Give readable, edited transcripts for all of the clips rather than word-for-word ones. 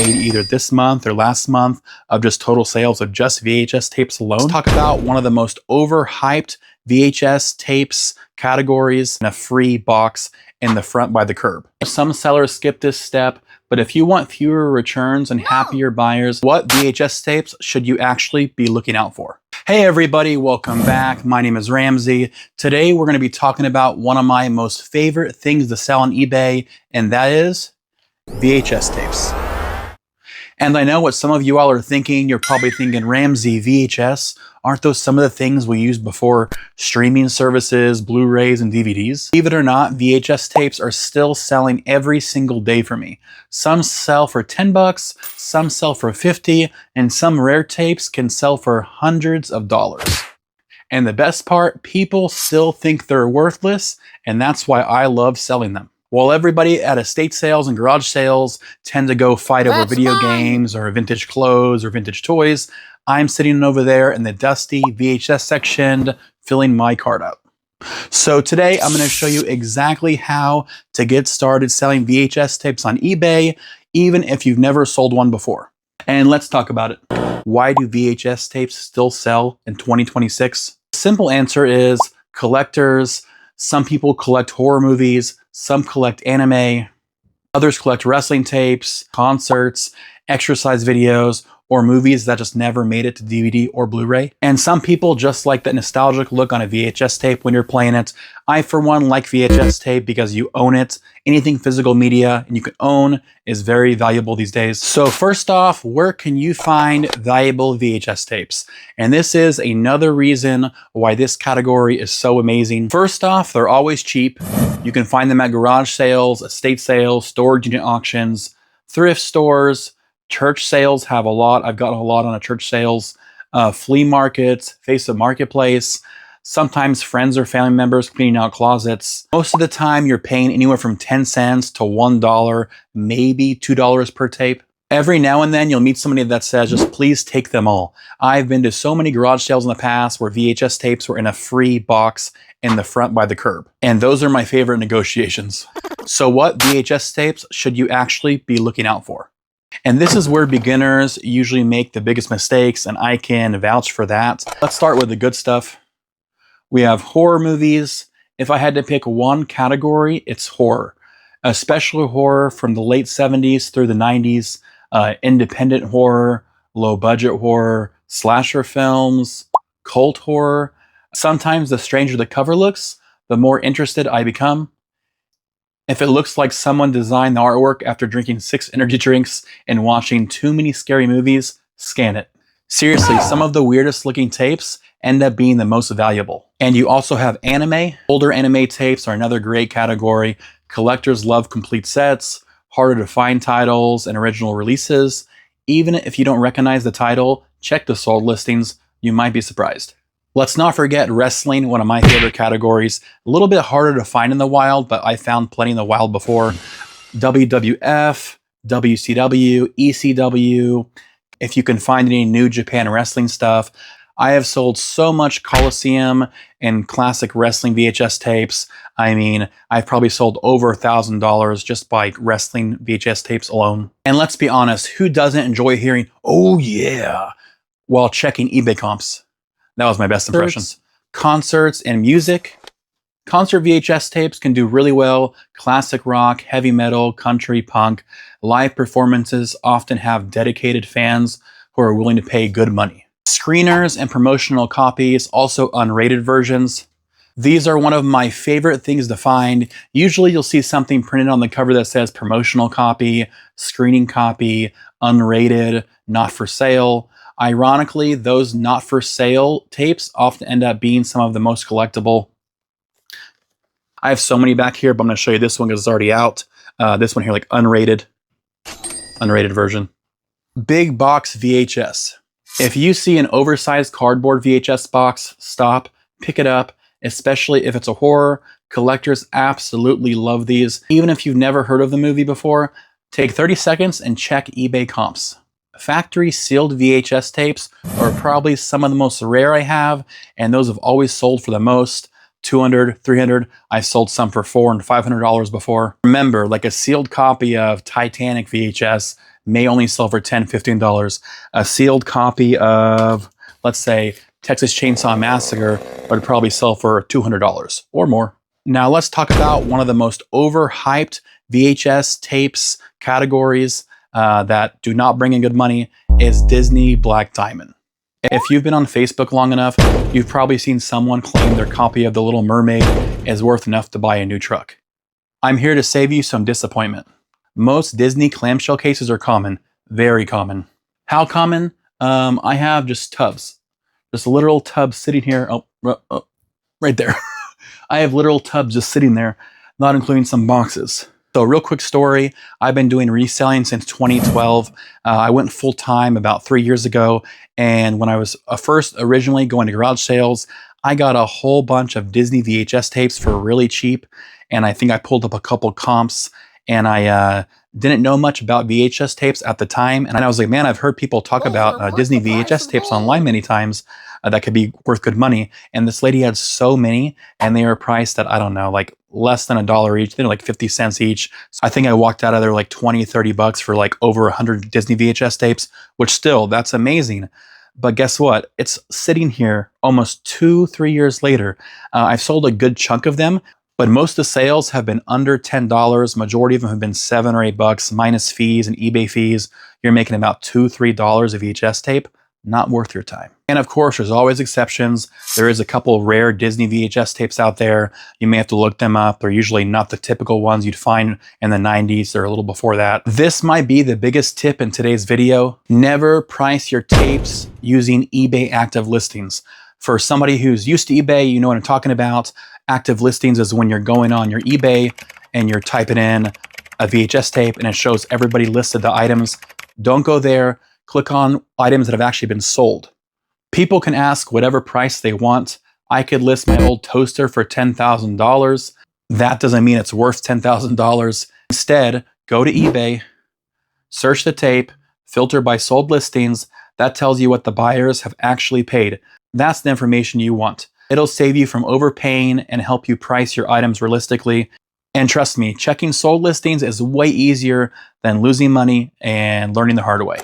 either this month or last month of just total sales of just VHS tapes alone. Let's talk about one of the most overhyped VHS tapes categories in a free box in the front by the curb. Some sellers skip this step, but if you want fewer returns and happier buyers, what VHS tapes should you actually be looking out for? Hey everybody, welcome back. My name is Ramsey. Today we're going to be talking about one of my most favorite things to sell on eBay, and that is VHS tapes. And I know what some of you all are thinking. You're probably thinking, Ramsey, VHS, aren't those some of the things we used before streaming services, Blu-rays, and DVDs? Believe it or not, VHS tapes are still selling every single day for me. Some sell for 10 bucks, some sell for 50, and some rare tapes can sell for hundreds of dollars. And the best part, people still think they're worthless, and that's why I love selling them. While everybody at estate sales and garage sales tend to go fight over video games or vintage clothes or vintage toys, I'm sitting over there in the dusty VHS section filling my cart up. So today I'm going to show you exactly how to get started selling VHS tapes on eBay, even if you've never sold one before. And let's talk about it. Why do VHS tapes still sell in 2026? The simple answer is collectors. Some people collect horror movies, some collect anime, others collect wrestling tapes, concerts, exercise videos, or movies that just never made it to DVD or Blu-ray. And some people just like that nostalgic look on a VHS tape when you're playing it. I, for one, like VHS tape because you own it. Anything physical media and you can own is very valuable these days. So first off, where can you find valuable VHS tapes? And this is another reason why this category is so amazing. First off, they're always cheap. You can find them at garage sales, estate sales, storage unit auctions, thrift stores. Church sales have a lot. I've got a lot on a church sales, flea markets, Facebook Marketplace, sometimes friends or family members cleaning out closets. Most of the time you're paying anywhere from 10 cents to $1, maybe $2 per tape. Every now and then you'll meet somebody that says, just please take them all. I've been to so many garage sales in the past where VHS tapes were in a free box in the front by the curb. And those are my favorite negotiations. So what VHS tapes should you actually be looking out for? And this is where beginners usually make the biggest mistakes, and I can vouch for that. Let's start with the good stuff. We have horror movies. If I had to pick one category, it's horror. Especially horror from the late 70s through the 90s, independent horror, low-budget horror, slasher films, cult horror. Sometimes the stranger the cover looks, the more interested I become. If it looks like someone designed the artwork after drinking 6 energy drinks and watching too many scary movies, scan it. Seriously, some of the weirdest looking tapes end up being the most valuable. And you also have anime. Older anime tapes are another great category. Collectors love complete sets, harder to find titles, and original releases. Even if you don't recognize the title, check the sold listings. You might be surprised. Let's not forget wrestling, one of my favorite categories. A little bit harder to find in the wild, but I found plenty in the wild before. WWF, WCW, ECW. If you can find any New Japan wrestling stuff. I have sold so much Coliseum and classic wrestling VHS tapes. I mean, I've probably sold over $1,000 just by wrestling VHS tapes alone. And let's be honest, who doesn't enjoy hearing, "Oh yeah," while checking eBay comps? That was my best impression. Concerts and music. Concert VHS tapes can do really well. Classic rock, heavy metal, country, punk. Live performances often have dedicated fans who are willing to pay good money. Screeners and promotional copies, also unrated versions. These are one of my favorite things to find. Usually you'll see something printed on the cover that says promotional copy, screening copy, unrated, not for sale. Ironically, those not for sale tapes often end up being some of the most collectible. I have so many back here, but I'm going to show you this one because it's already out. This one here, like unrated version. Big box VHS. If you see an oversized cardboard VHS box, stop, pick it up, especially if it's a horror. Collectors absolutely love these. Even if you've never heard of the movie before, take 30 seconds and check eBay comps. Factory sealed VHS tapes are probably some of the most rare I have, and those have always sold for the most. $200, $300. I've sold some for $400 and $500 before. Remember, like a sealed copy of Titanic VHS may only sell for $10, $15. A sealed copy of, let's say, Texas Chainsaw Massacre would probably sell for $200 or more. Now let's talk about one of the most overhyped VHS tapes categories that do not bring in good money is Disney Black Diamond. If you've been on Facebook long enough, you've probably seen someone claim their copy of The Little Mermaid is worth enough to buy a new truck. I'm here to save you some disappointment. Most Disney clamshell cases are common, very common. How common? I have just tubs. Just literal tubs sitting here. Oh, right there. I have literal tubs just sitting there, not including some boxes. So real quick story, I've been doing reselling since 2012. I went full time about 3 years ago. And when I was first originally going to garage sales, I got a whole bunch of Disney VHS tapes for really cheap. And I think I pulled up a couple comps, and I didn't know much about VHS tapes at the time. And I was like, man, I've heard people talk about Disney VHS tapes online many times that could be worth good money. And this lady had so many, and they were priced at, I don't know, like less than $1 each. They're like 50 cents each. So I think I walked out of there like 20, 30 bucks for like over 100 Disney VHS tapes, which still, that's amazing. But guess what? It's sitting here almost 2-3 years later. I've sold a good chunk of them, but most of the sales have been under $10. Majority of them have been $7 or $8 minus fees and eBay fees. You're making about $2-3 of VHS tape. Not worth your time. And of course, there's always exceptions. There is a couple rare Disney VHS tapes out there. You may have to look them up. They're usually not the typical ones you'd find in the 90s. They're a little before that. This might be the biggest tip in today's video. Never price your tapes using eBay active listings. For somebody who's used to eBay, you know what I'm talking about. Active listings is when you're going on your eBay and you're typing in a VHS tape and it shows everybody listed the items. Don't go there. Click on items that have actually been sold. People can ask whatever price they want. I could list my old toaster for $10,000. That doesn't mean it's worth $10,000. Instead, go to eBay, search the tape, filter by sold listings. That tells you what the buyers have actually paid. That's the information you want. It'll save you from overpaying and help you price your items realistically. And trust me, checking sold listings is way easier than losing money and learning the hard way.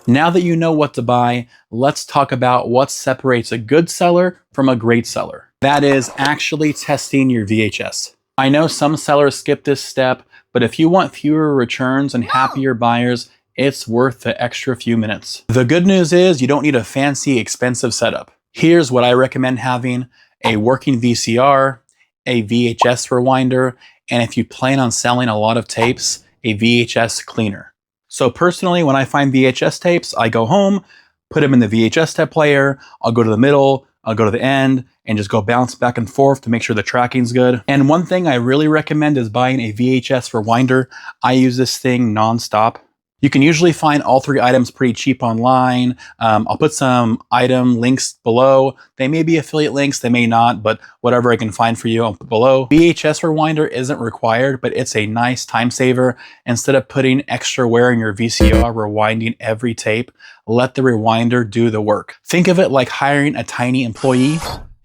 Now that you know what to buy, let's talk about what separates a good seller from a great seller. That is actually testing your VHS. I know some sellers skip this step, but if you want fewer returns and happier buyers, it's worth the extra few minutes. The good news is you don't need a fancy, expensive setup. Here's what I recommend having: a working VCR, a VHS rewinder, and if you plan on selling a lot of tapes, a VHS cleaner. So personally, when I find VHS tapes, I go home, put them in the VHS tape player, I'll go to the middle, I'll go to the end, and just go bounce back and forth to make sure the tracking's good. And one thing I really recommend is buying a VHS rewinder. I use this thing nonstop. You can usually find all three items pretty cheap online. I'll put some item links below. They may be affiliate links, they may not, but whatever I can find for you, I'll put below. VHS rewinder isn't required, but it's a nice time saver. Instead of putting extra wear in your VCR, rewinding every tape, let the rewinder do the work. Think of it like hiring a tiny employee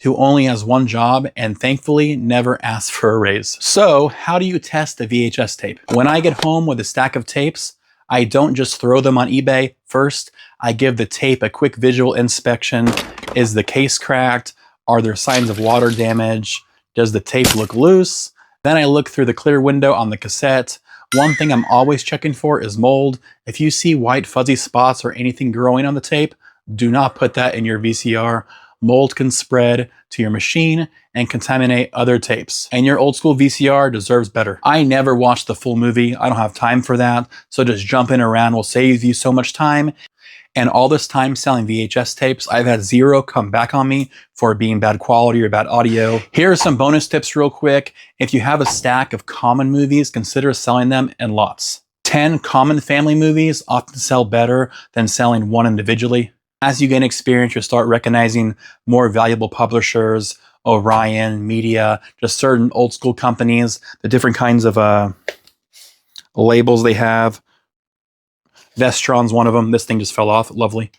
who only has one job and thankfully never asks for a raise. So how do you test a VHS tape? When I get home with a stack of tapes, I don't just throw them on eBay. First, I give the tape a quick visual inspection. Is the case cracked? Are there signs of water damage? Does the tape look loose? Then I look through the clear window on the cassette. One thing I'm always checking for is mold. If you see white fuzzy spots or anything growing on the tape, do not put that in your VCR. Mold can spread to your machine and contaminate other tapes. And your old school VCR deserves better. I never watch the full movie. I don't have time for that. So just jumping around will save you so much time. And all this time selling VHS tapes, I've had zero come back on me for being bad quality or bad audio. Here are some bonus tips real quick. If you have a stack of common movies, consider selling them in lots. 10 common family movies often sell better than selling one individually. As you gain experience, you'll start recognizing more valuable publishers, Orion, Media, just certain old school companies, the different kinds of labels they have. Vestron's one of them. This thing just fell off. Lovely.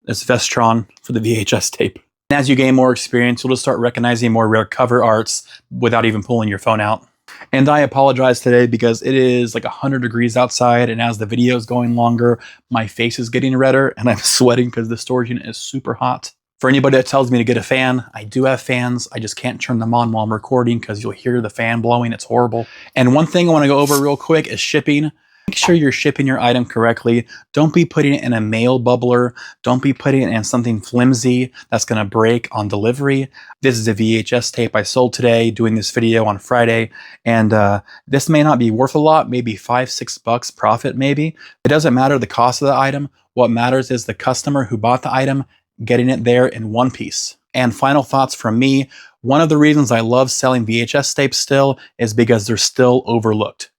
It's Vestron for the VHS tape. And as you gain more experience, you'll just start recognizing more rare cover arts without even pulling your phone out. And I apologize today because it is like 100 degrees outside, and as the video is going longer, my face is getting redder and I'm sweating because the storage unit is super hot. For anybody that tells me to get a fan, I do have fans. I just can't turn them on while I'm recording because you'll hear the fan blowing. It's horrible. And one thing I want to go over real quick is shipping. Make sure you're shipping your item correctly. Don't be putting it in a mail bubbler. Don't be putting it in something flimsy that's going to break on delivery. This is a VHS tape I sold today, doing this video on Friday. And this may not be worth a lot, maybe $5-6 profit maybe. It doesn't matter the cost of the item. What matters is the customer who bought the item getting it there in one piece. And final thoughts from me. One of the reasons I love selling VHS tapes still is because they're still overlooked.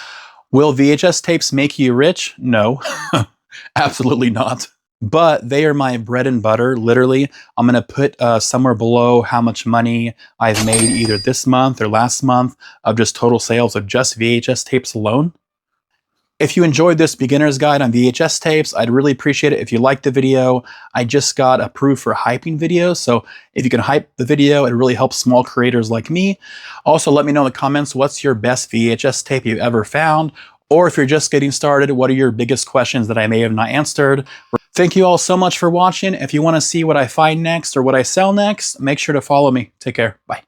Will VHS tapes make you rich? No, absolutely not. But they are my bread and butter, literally. I'm gonna put somewhere below how much money I've made either this month or last month of just total sales of just VHS tapes alone. If you enjoyed this beginner's guide on VHS tapes, I'd really appreciate it if you liked the video. I just got approved for hyping videos, so if you can hype the video, it really helps small creators like me. Also, let me know in the comments what's your best VHS tape you've ever found, or if you're just getting started, what are your biggest questions that I may have not answered. Thank you all so much for watching. If you want to see what I find next or what I sell next, make sure to follow me. Take care. Bye.